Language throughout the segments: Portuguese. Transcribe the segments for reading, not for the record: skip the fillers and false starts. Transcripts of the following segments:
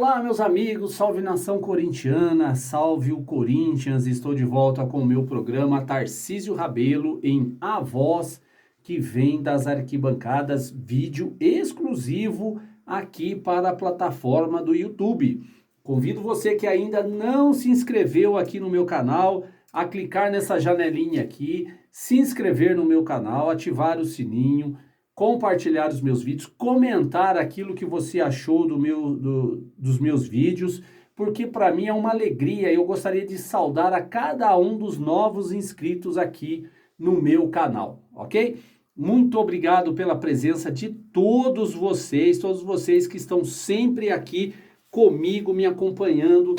Olá, meus amigos, salve nação corintiana, salve o Corinthians. Estou de volta com o meu programa Tarcísio Rabelo em A Voz, que vem das arquibancadas, vídeo exclusivo aqui para a plataforma do YouTube. Convido você que ainda não se inscreveu aqui no meu canal a clicar nessa janelinha aqui, se inscrever no meu canal, ativar o sininho, compartilhar os meus vídeos, comentar aquilo que você achou dos meus vídeos, porque para mim é uma alegria. Eu gostaria de saudar a cada um dos novos inscritos aqui no meu canal, ok? Muito obrigado pela presença de todos vocês que estão sempre aqui comigo, me acompanhando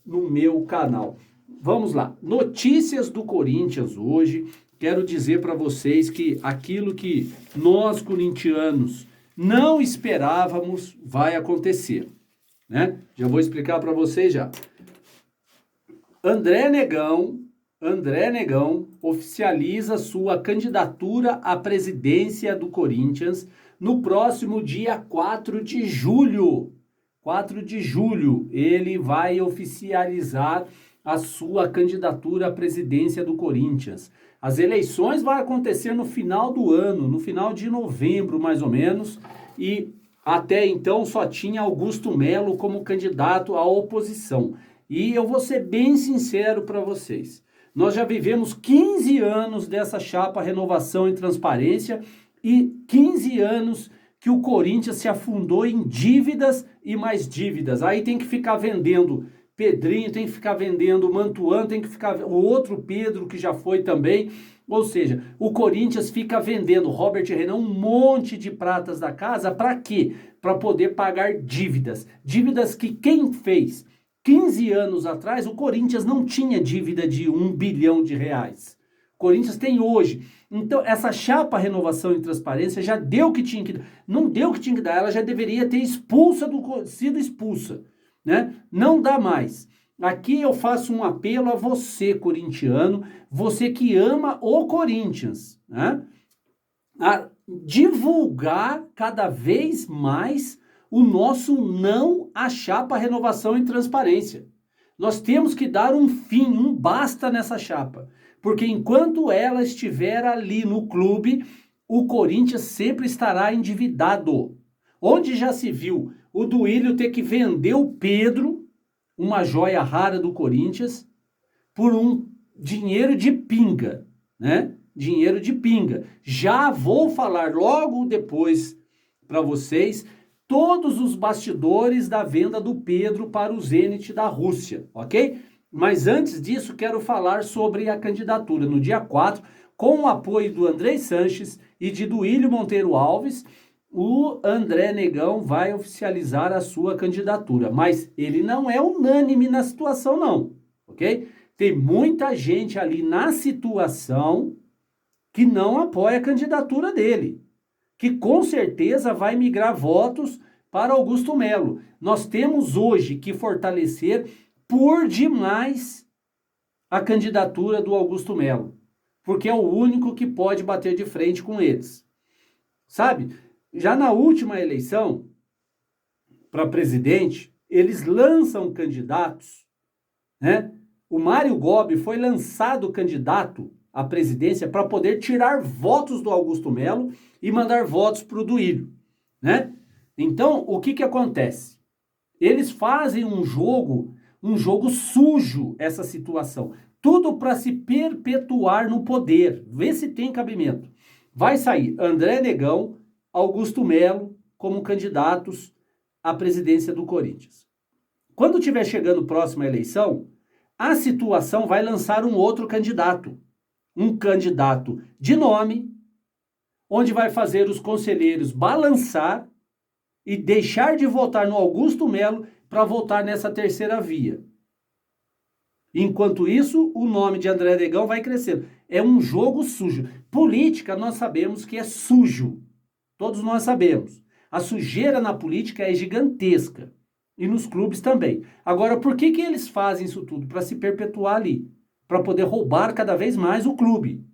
no meu canal. Vamos lá, notícias do Corinthians hoje. Quero dizer para vocês que aquilo que nós corintianos não esperávamos vai acontecer, né? Já vou explicar para vocês já. André Negão oficializa sua candidatura à presidência do Corinthians no próximo dia 4 de julho. 4 de julho, ele vai oficializar a sua candidatura à presidência do Corinthians. As eleições vão acontecer no final do ano, no final de novembro, mais ou menos, e até então só tinha Augusto Melo como candidato à oposição. E eu vou ser bem sincero para vocês, nós já vivemos 15 anos dessa chapa Renovação e Transparência e 15 anos que o Corinthians se afundou em dívidas e mais dívidas. Aí tem que ficar vendendo Pedrinho, tem que ficar vendendo Mantuan, tem que ficar o outro Pedro que já foi também. Ou seja, o Corinthians fica vendendo Robert Renan um monte de pratas da casa. Para quê? Para poder pagar dívidas. Dívidas que quem fez 15 anos atrás, o Corinthians não tinha dívida de 1 bilhão de reais. O Corinthians tem hoje. Então, essa chapa Renovação e Transparência já deu o que tinha que dar. Não deu o que tinha que dar, ela já deveria ter sido expulsa. Né? Não dá mais. Aqui eu faço um apelo a você, corintiano, você que ama o Corinthians, né? A divulgar cada vez mais o nosso não à chapa Renovação e Transparência. Nós temos que dar um fim, um basta nessa chapa, porque enquanto ela estiver ali no clube, o Corinthians sempre estará endividado. Onde já se viu o Duílio ter que vender o Pedro, uma joia rara do Corinthians, por um dinheiro de pinga, né? Dinheiro de pinga. Já vou falar logo depois para vocês todos os bastidores da venda do Pedro para o Zenit da Rússia, ok? Mas antes disso, quero falar sobre a candidatura no dia 4, com o apoio do Andrei Sanches e de Duílio Monteiro Alves. O André Negão vai oficializar a sua candidatura, mas ele não é unânime na situação não, ok? Tem muita gente ali na situação que não apoia a candidatura dele, que com certeza vai migrar votos para Augusto Melo. Nós temos hoje que fortalecer por demais a candidatura do Augusto Melo, porque é o único que pode bater de frente com eles, sabe? Já na última eleição para presidente, eles lançam candidatos, né? O Mário Gobi foi lançado candidato à presidência para poder tirar votos do Augusto Melo e mandar votos para o Duílio, né? Então, o que acontece? Eles fazem um jogo sujo, essa situação. Tudo para se perpetuar no poder. Vê se tem cabimento. Vai sair André Negão, Augusto Melo como candidatos à presidência do Corinthians. Quando estiver chegando próxima a eleição, a situação vai lançar um outro candidato. Um candidato de nome, onde vai fazer os conselheiros balançar e deixar de votar no Augusto Melo para votar nessa terceira via. Enquanto isso, o nome de André Negão vai crescendo. É um jogo sujo. Política, nós sabemos que é sujo. Todos nós sabemos. A sujeira na política é gigantesca. E nos clubes também. Agora, por que eles fazem isso tudo? Para se perpetuar ali. Para poder roubar cada vez mais o clube.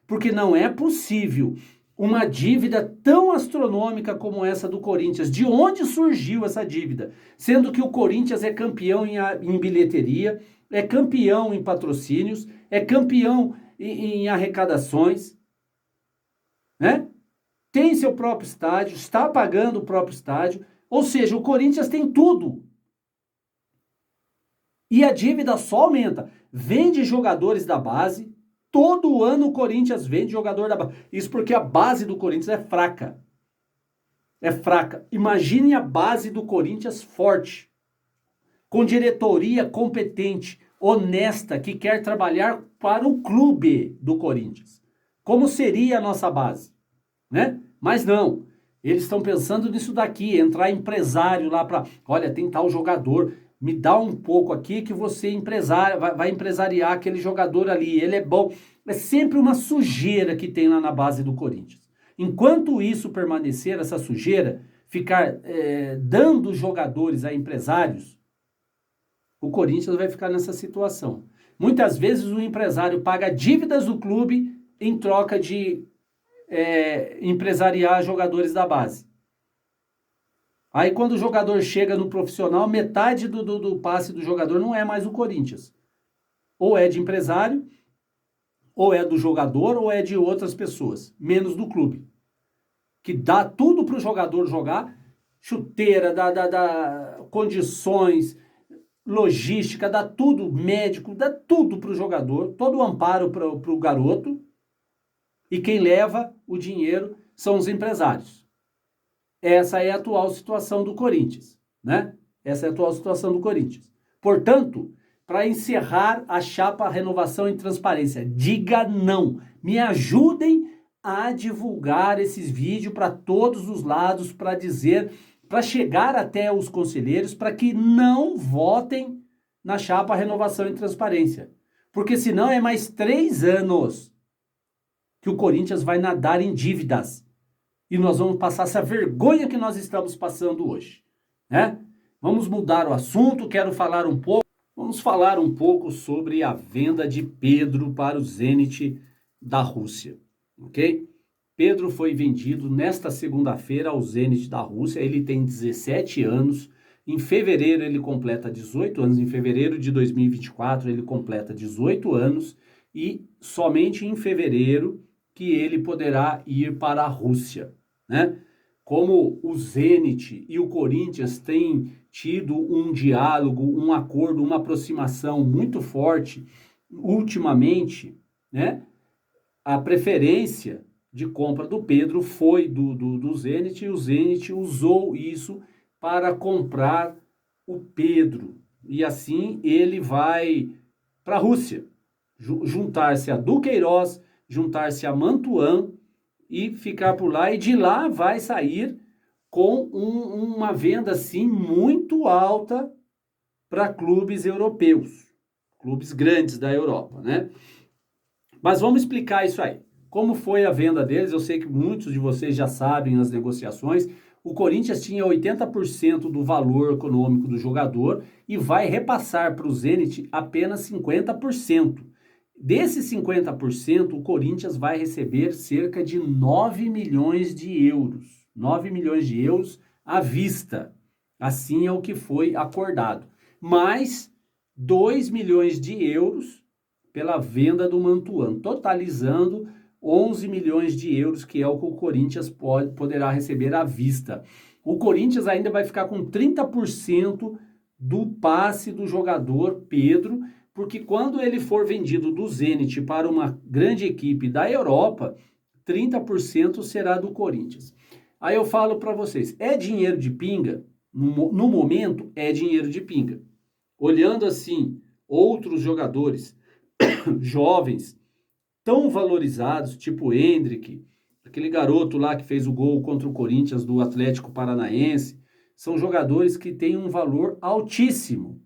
Porque não é possível uma dívida tão astronômica como essa do Corinthians? De onde surgiu essa dívida? Sendo que o Corinthians é campeão em bilheteria, é campeão em patrocínios, é campeão em arrecadações, né? Tem seu próprio estádio, está pagando o próprio estádio, ou seja, o Corinthians tem tudo. E a dívida só aumenta. Vende jogadores da base, todo ano o Corinthians vende jogador da base. Isso porque a base do Corinthians é fraca. É fraca. Imagine a base do Corinthians forte, com diretoria competente, honesta, que quer trabalhar para o clube do Corinthians. Como seria a nossa base, né? Mas não. Eles estão pensando nisso daqui, entrar empresário lá para, olha, tem tal jogador, me dá um pouco aqui que você empresário, vai empresariar aquele jogador ali, ele é bom. É sempre uma sujeira que tem lá na base do Corinthians. Enquanto isso permanecer, essa sujeira, ficar dando jogadores a empresários, o Corinthians vai ficar nessa situação. Muitas vezes o empresário paga dívidas do clube em troca de empresariar jogadores da base. Aí quando o jogador chega no profissional, metade do passe do jogador não é mais o Corinthians. Ou é de empresário, ou é do jogador, ou é de outras pessoas, menos do clube. Que dá tudo para o jogador jogar, chuteira, dá condições, logística, dá tudo, médico, dá tudo para o jogador, todo o amparo para o garoto. E quem leva o dinheiro são os empresários. Essa é a atual situação do Corinthians, né? Essa é a atual situação do Corinthians. Portanto, para encerrar a chapa Renovação e Transparência, diga não. Me ajudem a divulgar esses vídeos para todos os lados, para dizer, para chegar até os conselheiros, para que não votem na chapa Renovação e Transparência. Porque senão é mais 3 anos que o Corinthians vai nadar em dívidas. E nós vamos passar essa vergonha que nós estamos passando hoje, né? Vamos mudar o assunto, vamos falar um pouco sobre a venda de Pedro para o Zenit da Rússia, ok? Pedro foi vendido nesta segunda-feira ao Zenit da Rússia, ele tem 17 anos, em fevereiro ele completa 18 anos, em fevereiro de 2024 ele completa 18 anos e somente em fevereiro que ele poderá ir para a Rússia, né? Como o Zenit e o Corinthians têm tido um diálogo, um acordo, uma aproximação muito forte ultimamente, né? A preferência de compra do Pedro foi do Zenit e o Zenit usou isso para comprar o Pedro. E assim ele vai para a Rússia, juntar-se a Duqueiroz, juntar-se a Mantuan e ficar por lá, e de lá vai sair com uma venda assim muito alta para clubes europeus, clubes grandes da Europa, né? Mas vamos explicar isso aí. Como foi a venda deles? Eu sei que muitos de vocês já sabem as negociações. O Corinthians tinha 80% do valor econômico do jogador e vai repassar para o Zenit apenas 50%. Desses 50%, o Corinthians vai receber cerca de 9 milhões de euros. 9 milhões de euros à vista. Assim é o que foi acordado. Mais 2 milhões de euros pela venda do Mantuan, totalizando 11 milhões de euros, que é o que o Corinthians poderá receber à vista. O Corinthians ainda vai ficar com 30% do passe do jogador Pedro, porque quando ele for vendido do Zenit para uma grande equipe da Europa, 30% será do Corinthians. Aí eu falo para vocês, é dinheiro de pinga? No momento, é dinheiro de pinga. Olhando assim, outros jogadores jovens, tão valorizados, tipo Endrick, aquele garoto lá que fez o gol contra o Corinthians do Atlético Paranaense, são jogadores que têm um valor altíssimo.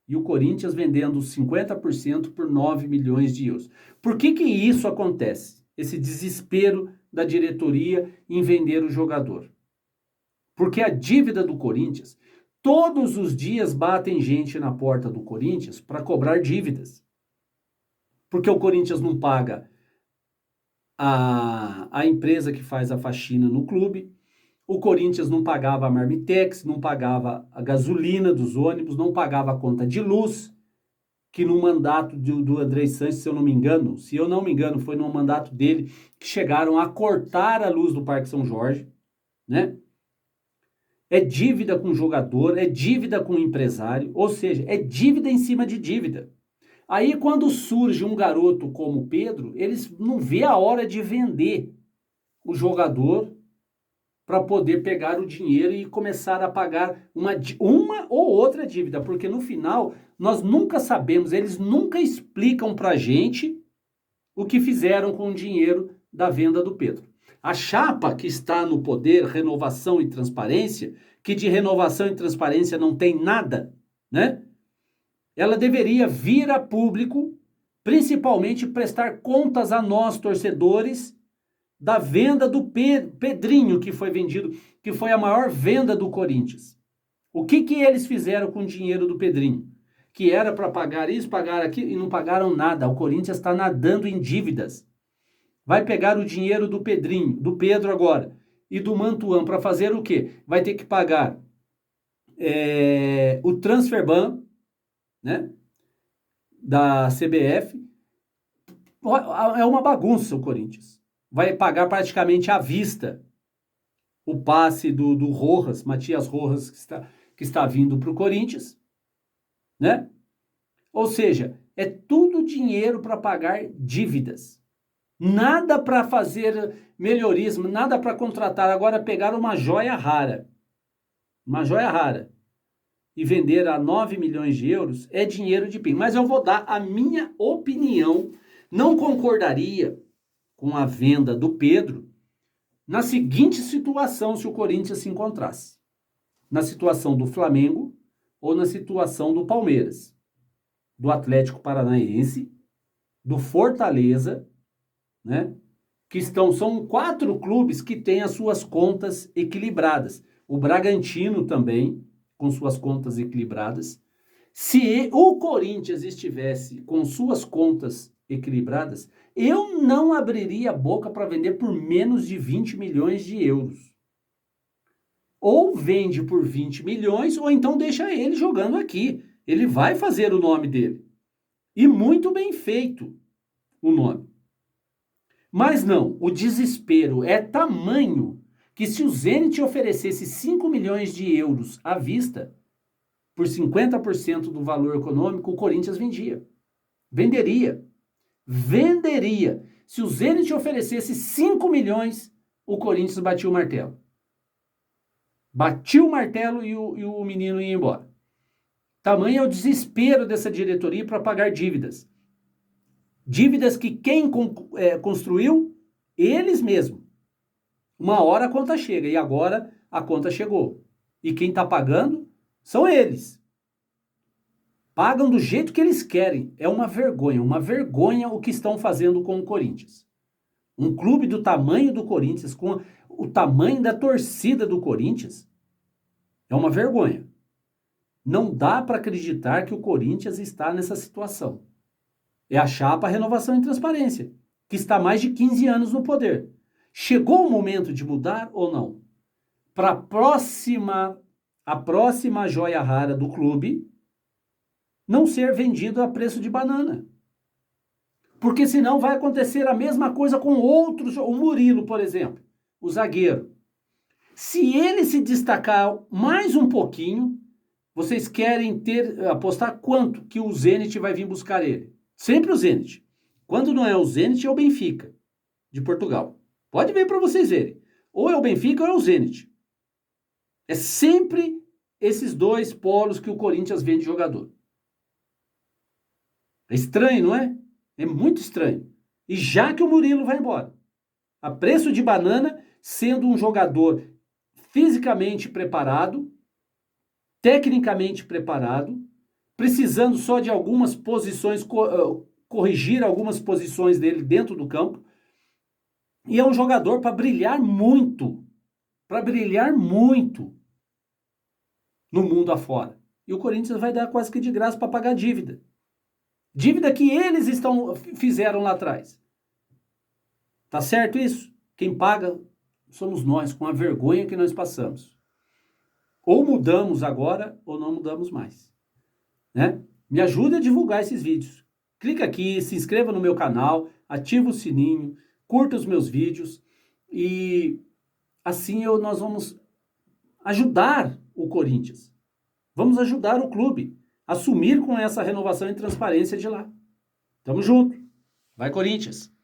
E o Corinthians vendendo 50% por 9 milhões de euros. Por que isso acontece? Esse desespero da diretoria em vender o jogador. Porque a dívida do Corinthians, todos os dias batem gente na porta do Corinthians para cobrar dívidas. Porque o Corinthians não paga a empresa que faz a faxina no clube. O Corinthians não pagava a Marmitex, não pagava a gasolina dos ônibus, não pagava a conta de luz, que no mandato do André Sanches, se eu não me engano, foi no mandato dele que chegaram a cortar a luz do Parque São Jorge, né? É dívida com o jogador, é dívida com o empresário, ou seja, é dívida em cima de dívida. Aí quando surge um garoto como o Pedro, eles não vê a hora de vender o jogador para poder pegar o dinheiro e começar a pagar uma ou outra dívida, porque no final nós nunca sabemos, eles nunca explicam para a gente o que fizeram com o dinheiro da venda do Pedro. A chapa que está no poder, Renovação e Transparência, que de renovação e transparência não tem nada, né? Ela deveria vir a público, principalmente prestar contas a nós, torcedores, da venda do Pedrinho, que foi vendido, que foi a maior venda do Corinthians. O que eles fizeram com o dinheiro do Pedrinho? Que era para pagar isso, pagar aquilo, e não pagaram nada. O Corinthians está nadando em dívidas. Vai pegar o dinheiro do Pedrinho, do Pedro agora, e do Mantuan para fazer o quê? Vai ter que pagar o transferban, né, da CBF. É uma bagunça o Corinthians. Vai pagar praticamente à vista o passe do Rojas, Matias Rojas, que está vindo para o Corinthians, né? Ou seja, é tudo dinheiro para pagar dívidas. Nada para fazer melhorias, nada para contratar. Agora pegar uma joia rara, e vender a 9 milhões de euros é dinheiro de pinga. Mas eu vou dar a minha opinião. Não concordaria com a venda do Pedro na seguinte situação, se o Corinthians se encontrasse: na situação do Flamengo ou na situação do Palmeiras, do Atlético Paranaense, do Fortaleza, né? São 4 clubes que têm as suas contas equilibradas. O Bragantino também, com suas contas equilibradas. Se o Corinthians estivesse com suas contas equilibradas, eu não abriria a boca para vender por menos de 20 milhões de euros. Ou vende por 20 milhões, ou então deixa ele jogando aqui. Ele vai fazer o nome dele. E muito bem feito o nome. Mas não, o desespero é tamanho que se o Zenit oferecesse 5 milhões de euros à vista, por 50% do valor econômico, o Corinthians vendia. Venderia. Se o Zenit oferecesse 5 milhões, o Corinthians batia o martelo. Batia o martelo e o menino ia embora. Tamanho é o desespero dessa diretoria para pagar dívidas. Dívidas que quem construiu? Eles mesmos. Uma hora a conta chega, e agora a conta chegou. E quem está pagando são eles. Pagam do jeito que eles querem. É uma vergonha o que estão fazendo com o Corinthians. Um clube do tamanho do Corinthians, com o tamanho da torcida do Corinthians, é uma vergonha. Não dá para acreditar que o Corinthians está nessa situação. É a chapa Renovação e Transparência, que está há mais de 15 anos no poder. Chegou o momento de mudar ou não? Para a próxima joia rara do clube não ser vendido a preço de banana. Porque senão vai acontecer a mesma coisa com outros, o Murilo, por exemplo, o zagueiro. Se ele se destacar mais um pouquinho, vocês querem apostar quanto que o Zenit vai vir buscar ele? Sempre o Zenit. Quando não é o Zenit, é o Benfica, de Portugal. Pode ver para vocês verem. Ou é o Benfica ou é o Zenit. É sempre esses dois polos que o Corinthians vende jogador. É estranho, não é? É muito estranho. E já que o Murilo vai embora, a preço de banana, sendo um jogador fisicamente preparado, tecnicamente preparado, precisando só de algumas posições, corrigir algumas posições dele dentro do campo, e é um jogador para brilhar muito no mundo afora. E o Corinthians vai dar quase que de graça para pagar dívida. Dívida que eles fizeram lá atrás. Tá certo isso? Quem paga somos nós, com a vergonha que nós passamos. Ou mudamos agora, ou não mudamos mais, né? Me ajuda a divulgar esses vídeos. Clica aqui, se inscreva no meu canal, ativa o sininho, curta os meus vídeos e assim nós vamos ajudar o Corinthians. Vamos ajudar o clube a assumir com essa renovação e transparência de lá. Tamo junto. Vai, Corinthians!